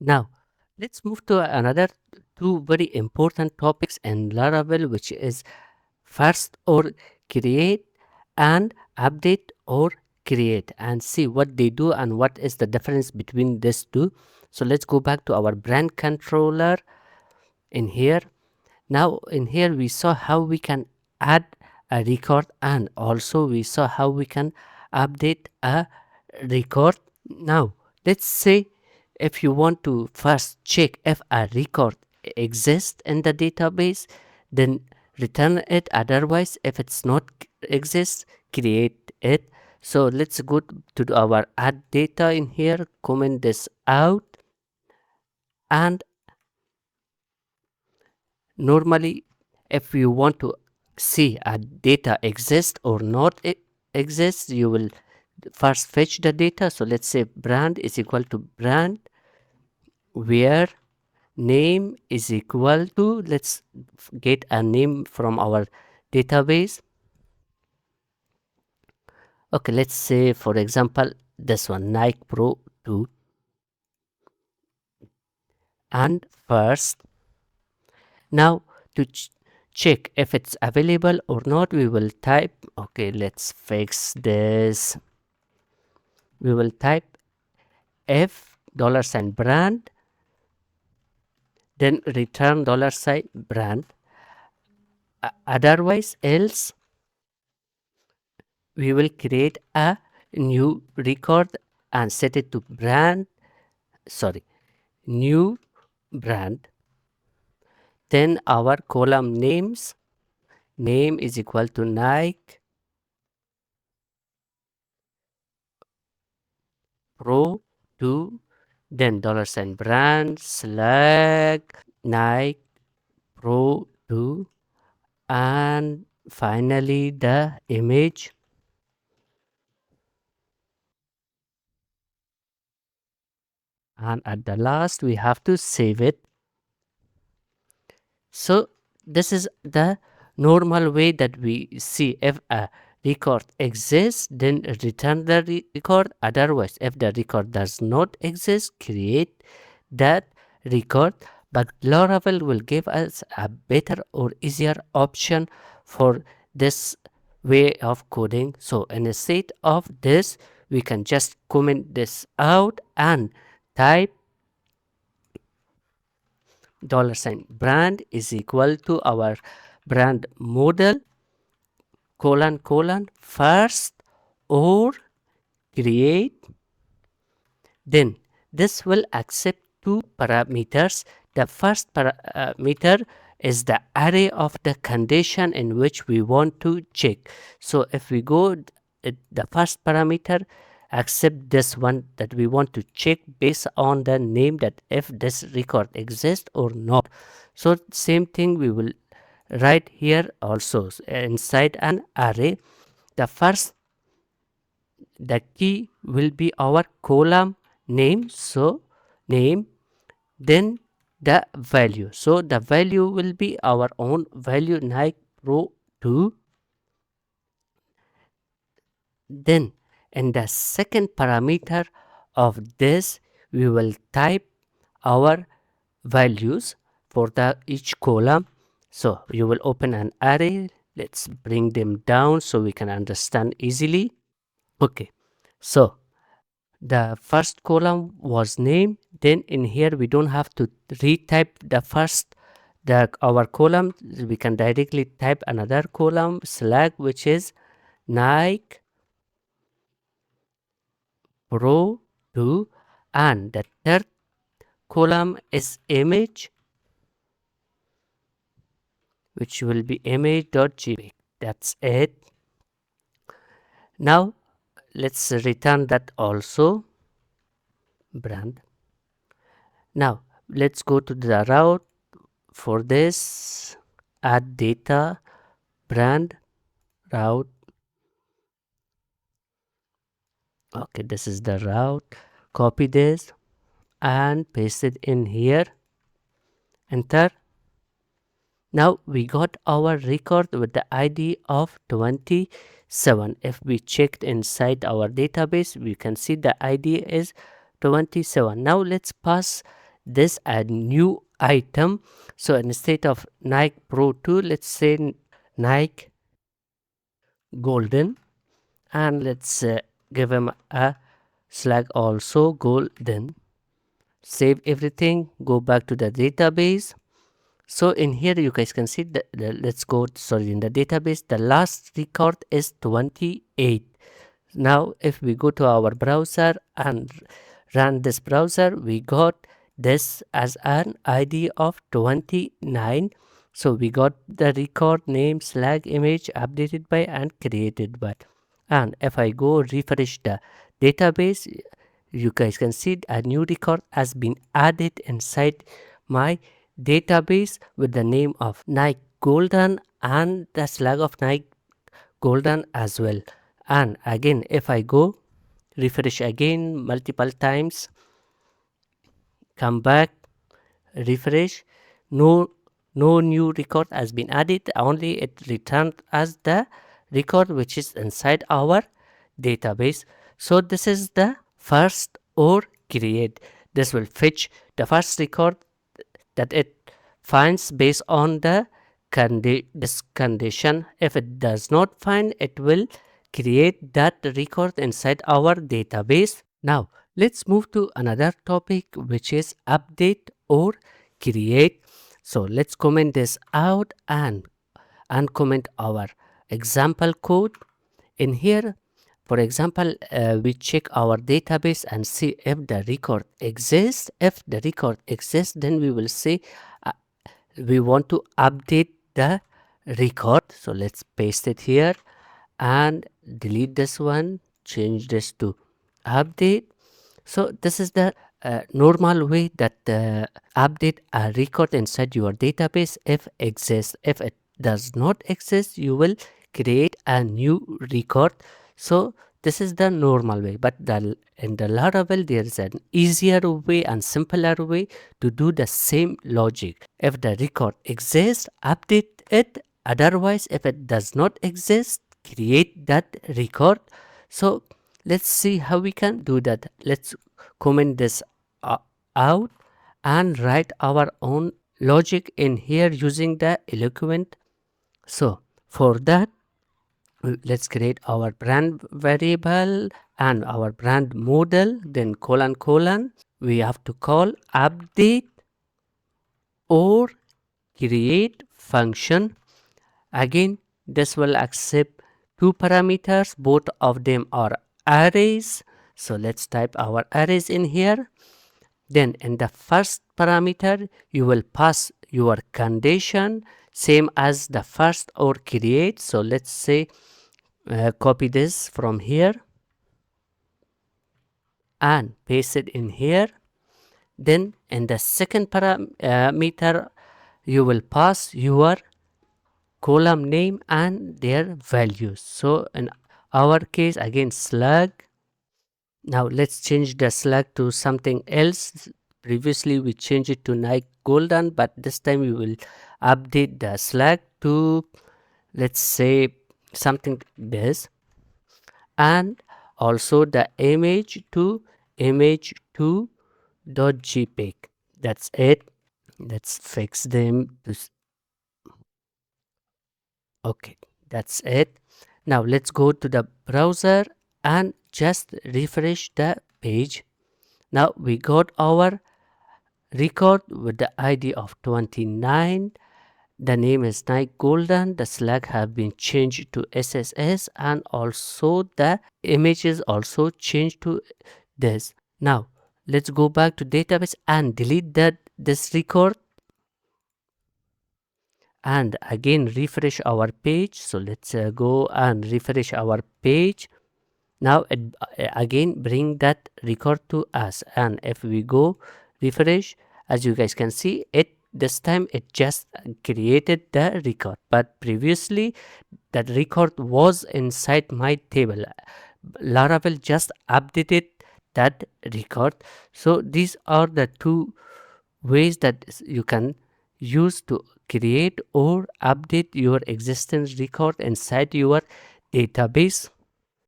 Now, let's move to another two very important topics in Laravel, which is first or create and update or create, and see what they do and what is the difference between these two. So let's go back to our brand controller in here. Now in here we saw how we can add a record, and also we saw how we can update a record. Now let's say if you want to first check if a record exists in the database, then return it. Otherwise, if it's not exists, create it. So let's go to our add data in here, comment this out, and normally if you want to see a data exist or not exists, you will first fetch the data. So let's say brand is equal to brand where name is equal to, let's get a name from our database. Okay, let's say for example this one, Nike Pro 2, and first. Now to check if it's available or not, we will type, okay, let's fix this. We will type if $sign brand, then return $sign brand. Otherwise, else we will create a new record and set it to brand, sorry, new brand. Then our column names, name is equal to Nike Pro 2, then $sign brand slag Nike Pro 2, and finally the image, and at the last we have to save it. So this is the normal way that we see if a record exists, then return the record. Otherwise, if the record does not exist, create that record. But Laravel will give us a better or easier option for this way of coding. So instead of this, we can just comment this out and type $sign brand is equal to our brand model colon first or create. Then this will accept two parameters. The first parameter is the array of the condition in which we want to check. So if we go the first parameter, accept this one that we want to check based on the name, that if this record exists or not. So same thing we will write here also inside an array. The first, the key will be our column name, so name, then the value. So the value will be our own value, Nike Pro 2. Then in the second parameter of this, we will type our values for the each column. So you will open an array. Let's bring them down so we can understand easily. Okay, so the first column was name. Then in here we don't have to retype the first our column. We can directly type another column slag, which is Nike Pro 2, and the third column is image, which will be image.jpg. That's it. Now let's return that also brand. Now let's go to the route for this, add data brand route. Okay, this is the route. Copy this and paste it in here. Enter. Now we got our record with the ID of 27. If we checked inside our database, we can see the ID is 27. Now let's pass this a new item. So instead of Nike Pro 2, let's say Nike Golden, and let's give him a slag also golden. Save everything, go back to the database. So in here you guys can see that let's go, sorry, in the database the last record is 28. Now if we go to our browser and run this browser, we got this as an ID of 29. So we got the record name slag image updated by and created by. And if I go refresh the database, you guys can see a new record has been added inside my database with the name of Nike Golden and the slag of Nike Golden as well. And again, if I go refresh again multiple times, come back, refresh, no new record has been added, only it returned as the record which is inside our database. So this is the first or create. This will fetch the first record that it finds based on the this condition. If it does not find, it will create that record inside our database. Now let's move to another topic, which is update or create. So let's comment this out and uncomment our example code. In here, for example, we check our database and see if the record exists. If the record exists, then we will say we want to update the record. So let's paste it here and delete this one, change this to update. So this is the normal way that update a record inside your database if exists. If it does not exist, you will create a new record. So this is the normal way, but in the Laravel there is an easier way and simpler way to do the same logic. If the record exists, update it. Otherwise, if it does not exist, create that record. So let's see how we can do that. Let's comment this out and write our own logic in here using the Eloquent. So for that, let's create our brand variable and our brand model, then colon, we have to call update or create function. Again, this will accept two parameters, both of them are arrays. So let's type our arrays in here. Then in the first parameter, you will pass your condition, same as the first or create. So let's say copy this from here and paste it in here. Then in the second parameter, you will pass your column name and their values. So in our case, again, slug. Now let's change the slug to something else. Previously we changed it to Nike Golden, but this time we will update the slug to, let's say, something this, and also the image to image2.jpg. That's it. Let's fix them to okay, that's it. Now let's go to the browser and just refresh the page. Now we got our record with the ID of 29. The name is Nike Golden. The slug have been changed to SSS, and also the images also changed to this. Now let's go back to database and delete this record and again refresh our page. So let's go and refresh our page. Now again bring that record to us, and if we go refresh, as you guys can see, it this time it just created the record, but previously that record was inside my table. Laravel just updated that record. So these are the two ways that you can use to create or update your existing record inside your database.